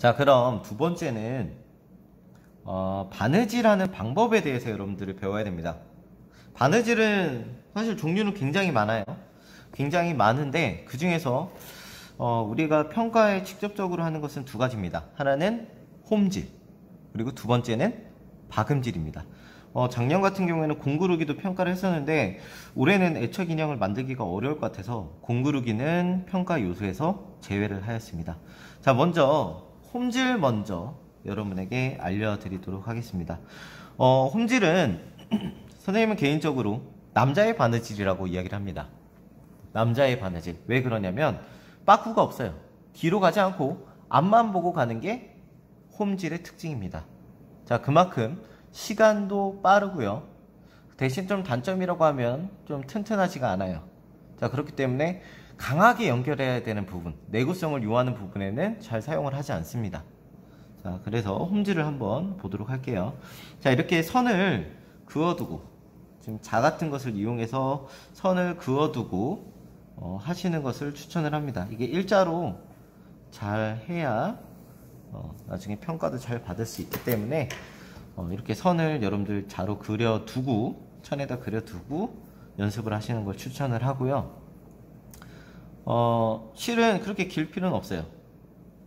자, 그럼 두 번째는 바느질하는 방법에 대해서 여러분들이 배워야 됩니다. 바느질은 사실 종류는 굉장히 많아요. 굉장히 많은데 그 중에서 우리가 평가에 직접적으로 하는 것은 두 가지입니다. 하나는 홈질, 그리고 두 번째는 박음질입니다. 작년 같은 경우에는 공구르기도 평가를 했었는데 올해는 애착 인형을 만들기가 어려울 것 같아서 공구르기는 평가 요소에서 제외를 하였습니다. 자, 먼저 홈질 먼저 여러분에게 알려드리도록 하겠습니다. 홈질은 선생님은 개인적으로 남자의 바느질이라고 이야기를 합니다. 남자의 바느질. 왜 그러냐면 빠꾸가 없어요. 뒤로 가지 않고 앞만 보고 가는 게 홈질의 특징입니다. 자, 그만큼 시간도 빠르고요. 대신 좀 단점이라고 하면 좀 튼튼하지가 않아요. 자, 그렇기 때문에 강하게 연결해야 되는 부분, 내구성을 요하는 부분에는 잘 사용을 하지 않습니다. 자, 그래서 홈질을 한번 보도록 할게요. 자, 이렇게 선을 그어두고, 지금 자 같은 것을 이용해서 선을 그어두고 하시는 것을 추천을 합니다. 이게 일자로 잘 해야 나중에 평가도 잘 받을 수 있기 때문에 이렇게 선을 여러분들 자로 그려두고, 천에다 그려두고 연습을 하시는 걸 추천을 하고요. 실은 그렇게 길 필요는 없어요.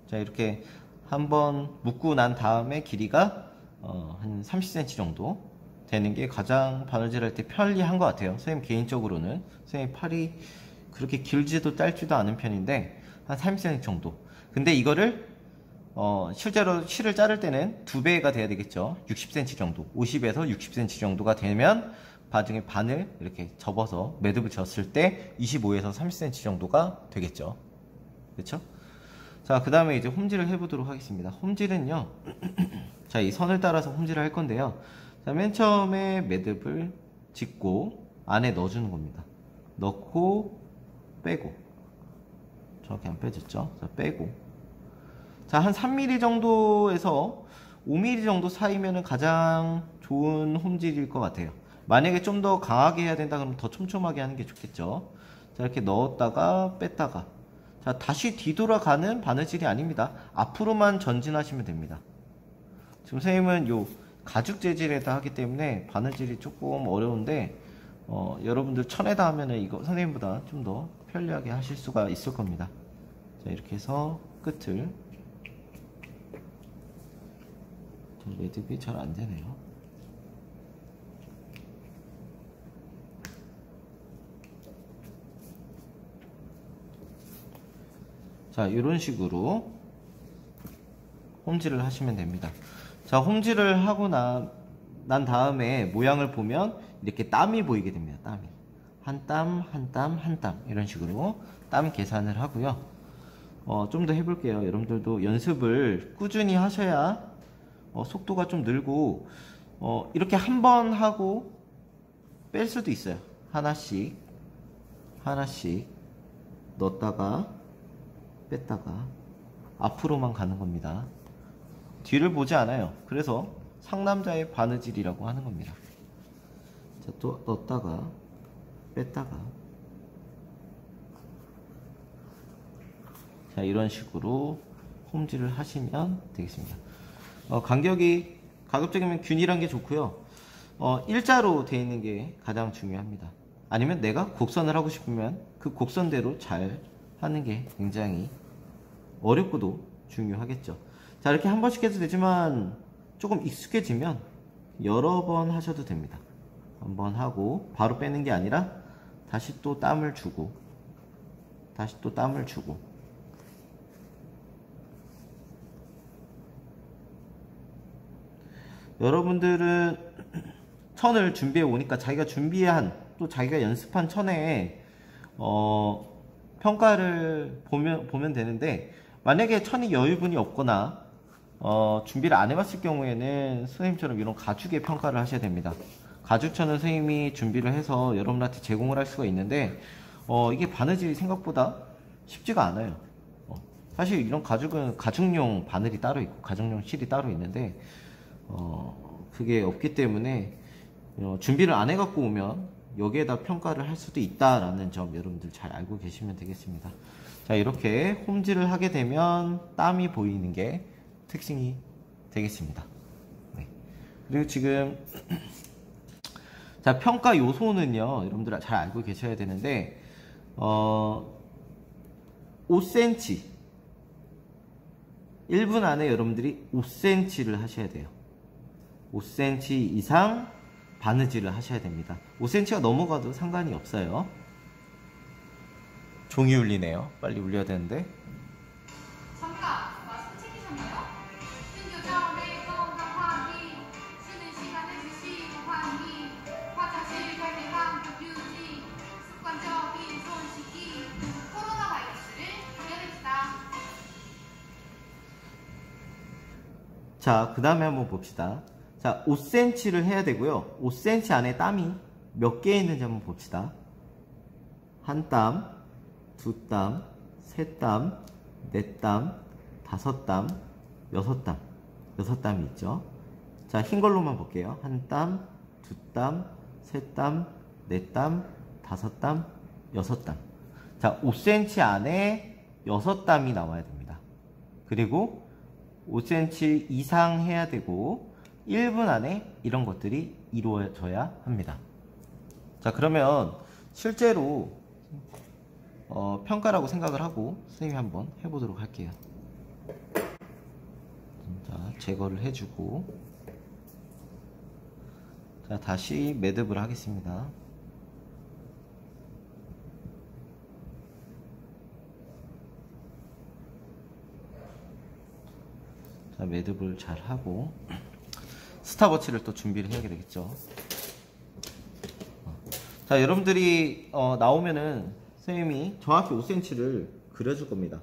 자, 이렇게 한번 묶고 난 다음에 길이가 한 30cm 정도 되는 게 가장 바느질 할 때 편리한 것 같아요. 선생님 개인적으로는 선생님 팔이 그렇게 길지도 짧지도 않은 편인데 한 30cm 정도. 근데 이거를 실제로 실을 자를 때는 2배가 돼야 되겠죠. 60cm 정도, 50에서 60cm 정도가 되면 나중에 반을 이렇게 접어서 매듭을 졌을 때 25에서 30cm 정도가 되겠죠. 그렇죠? 자, 그 다음에 이제 홈질을 해보도록 하겠습니다. 홈질은요, 자, 이 선을 따라서 홈질을 할 건데요. 자, 맨 처음에 매듭을 짓고 안에 넣어주는 겁니다. 넣고 빼고, 정확히 안 빼졌죠? 자, 빼고. 자, 한 3mm 정도에서 5mm 정도 사이면은 가장 좋은 홈질일 것 같아요. 만약에 좀 더 강하게 해야 된다 그러면 더 촘촘하게 하는 게 좋겠죠. 자, 이렇게 넣었다가 뺐다가. 자, 다시 뒤돌아가는 바느질이 아닙니다. 앞으로만 전진하시면 됩니다. 지금 선생님은 요 가죽 재질에다 하기 때문에 바느질이 조금 어려운데 여러분들 천에다 하면은 이거 선생님보다 좀 더 편리하게 하실 수가 있을 겁니다. 자, 이렇게 해서 끝을, 매듭이 잘 안 되네요. 자, 이런 식으로 홈질을 하시면 됩니다. 자, 홈질을 하고 난 다음에 모양을 보면 이렇게 땀이 보이게 됩니다. 땀이 한 땀, 한 땀, 한 땀, 이런 식으로 땀 계산을 하고요. 좀 더 해볼게요. 여러분들도 연습을 꾸준히 하셔야 속도가 좀 늘고, 이렇게 한 번 하고 뺄 수도 있어요. 하나씩 하나씩 넣었다가 뺐다가 앞으로만 가는 겁니다. 뒤를 보지 않아요. 그래서 상남자의 바느질이라고 하는 겁니다. 자, 또 넣었다가 뺐다가. 자, 이런 식으로 홈질을 하시면 되겠습니다. 간격이 가급적이면 균일한 게 좋고요. 일자로 되어 있는 게 가장 중요합니다. 아니면 내가 곡선을 하고 싶으면 그 곡선대로 잘 하는 게 굉장히 어렵고도 중요하겠죠. 자, 이렇게 한 번씩 해도 되지만 조금 익숙해지면 여러 번 하셔도 됩니다. 한 번 하고 바로 빼는 게 아니라 다시 또 땀을 주고, 다시 또 땀을 주고. 여러분들은 천을 준비해 오니까 자기가 준비한, 또 자기가 연습한 천에 평가를 보면 되는데, 만약에 천이 여유분이 없거나 준비를 안 해봤을 경우에는 선생님처럼 이런 가죽의 평가를 하셔야 됩니다. 가죽천은 선생님이 준비를 해서 여러분한테 제공을 할 수가 있는데 이게 바느질이 생각보다 쉽지가 않아요. 사실 이런 가죽은 가죽용 바늘이 따로 있고 가죽용 실이 따로 있는데 그게 없기 때문에 준비를 안 해갖고 오면 여기에다 평가를 할 수도 있다라는 점 여러분들 잘 알고 계시면 되겠습니다. 자, 이렇게 홈질을 하게 되면 땀이 보이는 게 특징이 되겠습니다. 네. 그리고 지금 자, 평가 요소는요, 여러분들 잘 알고 계셔야 되는데 5cm 1분 안에 여러분들이 5cm를 하셔야 돼요. 5cm 이상 바느질을 하셔야 됩니다. 5cm가 넘어가도 상관이 없어요. 종이 울리네요. 빨리 울려야 되는데. 잠깐! 말씀 챙기셨나요? 등교 전에 건강 확인, 쉬는 시간에 주시고 환기, 화장실 갈때 방역 유지, 습관적인 손 씻기, 코로나 바이러스를 이겨냅시다. 자, 그 다음에 한번 봅시다. 자, 5cm를 해야 되고요. 5cm 안에 땀이 몇 개 있는지 한번 봅시다. 한 땀, 두 땀, 세 땀, 네 땀, 다섯 땀, 여섯 땀. 여섯 땀이 있죠. 자, 흰 걸로만 볼게요. 한 땀, 두 땀, 세 땀, 네 땀, 다섯 땀, 여섯 땀. 자, 5cm 안에 여섯 땀이 나와야 됩니다. 그리고 5cm 이상 해야 되고 1분 안에 이런 것들이 이루어져야 합니다. 자, 그러면 실제로 평가라고 생각을 하고 선생님이 한번 해보도록 할게요. 자, 제거를 해주고, 자, 다시 매듭을 하겠습니다. 자, 매듭을 잘 하고 스탑워치를 또 준비를 해야 되겠죠. 자, 여러분들이 나오면은 선생님이 정확히 5cm를 그려줄 겁니다.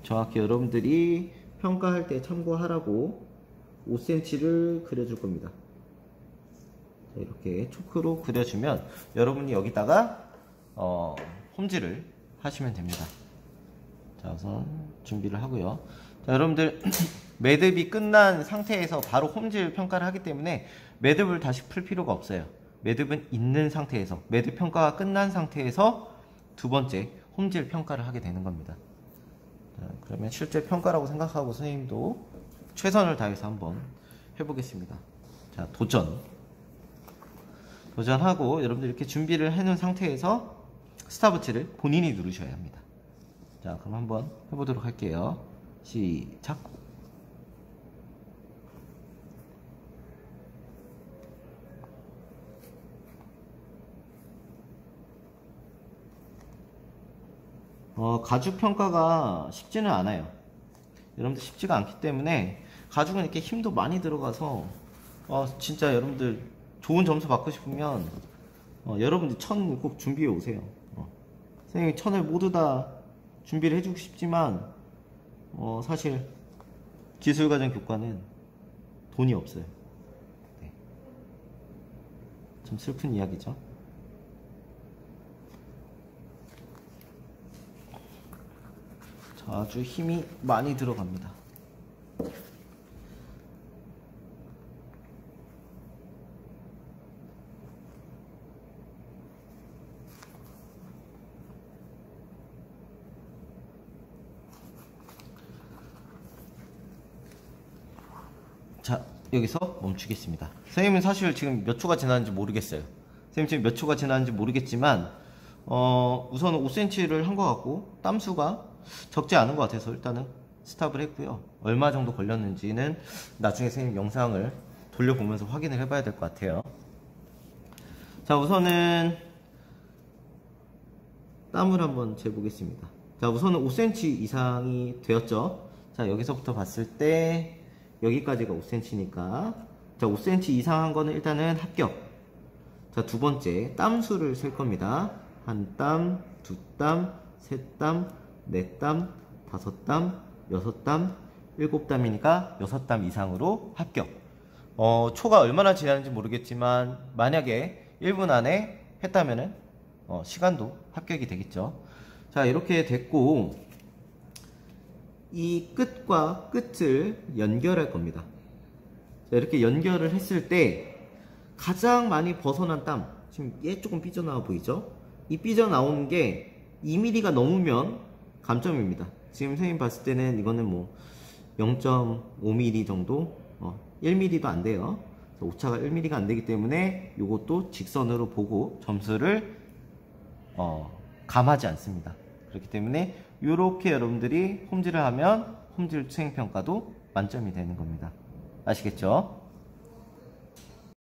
정확히 여러분들이 평가할 때 참고하라고 5cm를 그려줄 겁니다. 자, 이렇게 초크로 그려주면 여러분이 여기다가 홈질을 하시면 됩니다. 자, 우선 준비를 하고요. 자, 여러분들 매듭이 끝난 상태에서 바로 홈질 평가를 하기 때문에 매듭을 다시 풀 필요가 없어요. 매듭은 있는 상태에서, 매듭 평가가 끝난 상태에서 두 번째 홈질 평가를 하게 되는 겁니다. 자, 그러면 실제 평가라고 생각하고 선생님도 최선을 다해서 한번 해보겠습니다. 자, 도전하고 여러분들 이렇게 준비를 해놓은 상태에서 스탑워치를 본인이 누르셔야 합니다. 자, 그럼 한번 해보도록 할게요. 시작. 가죽 평가가 쉽지는 않아요. 여러분들 쉽지가 않기 때문에 가죽은 이렇게 힘도 많이 들어가서 진짜 여러분들 좋은 점수 받고 싶으면 여러분들 천 꼭 준비해 오세요. 선생님이 천을 모두 다 준비를 해주고 싶지만 사실 기술과정 교과는 돈이 없어요. 네. 좀 슬픈 이야기죠. 아주 힘이 많이 들어갑니다. 자, 여기서 멈추겠습니다. 선생님은 사실 지금 몇 초가 지났는지 모르겠어요. 선생님 지금 몇 초가 지났는지 모르겠지만 우선 5cm를 한 것 같고 땀수가 적지 않은 것 같아서 일단은 스탑을 했고요. 얼마 정도 걸렸는지는 나중에 선생님 영상을 돌려보면서 확인을 해봐야 될 것 같아요. 자, 우선은 땀을 한번 재보겠습니다. 자, 우선은 5cm 이상이 되었죠. 자, 여기서부터 봤을 때 여기까지가 5cm니까 자, 5cm 이상 한 거는 일단은 합격. 자, 두 번째 땀수를 셀 겁니다. 한 땀, 두 땀, 세 땀, 네 땀, 다섯 땀, 여섯 땀, 일곱 땀이니까 여섯 땀 이상으로 합격. 초가 얼마나 지났는지 모르겠지만 만약에 1분 안에 했다면은 시간도 합격이 되겠죠. 자, 이렇게 됐고 이 끝과 끝을 연결할 겁니다. 자, 이렇게 연결을 했을 때 가장 많이 벗어난 땀, 지금 얘 조금 삐져나와 보이죠? 이 삐져나오는 게 2mm가 넘으면 감점입니다. 지금 선생님 봤을 때는 이거는 뭐 0.5mm 정도, 1mm도 안 돼요. 오차가 1mm가 안 되기 때문에 이것도 직선으로 보고 점수를 감하지 않습니다. 그렇기 때문에 이렇게 여러분들이 홈질을 하면 홈질 수행평가도 만점이 되는 겁니다. 아시겠죠?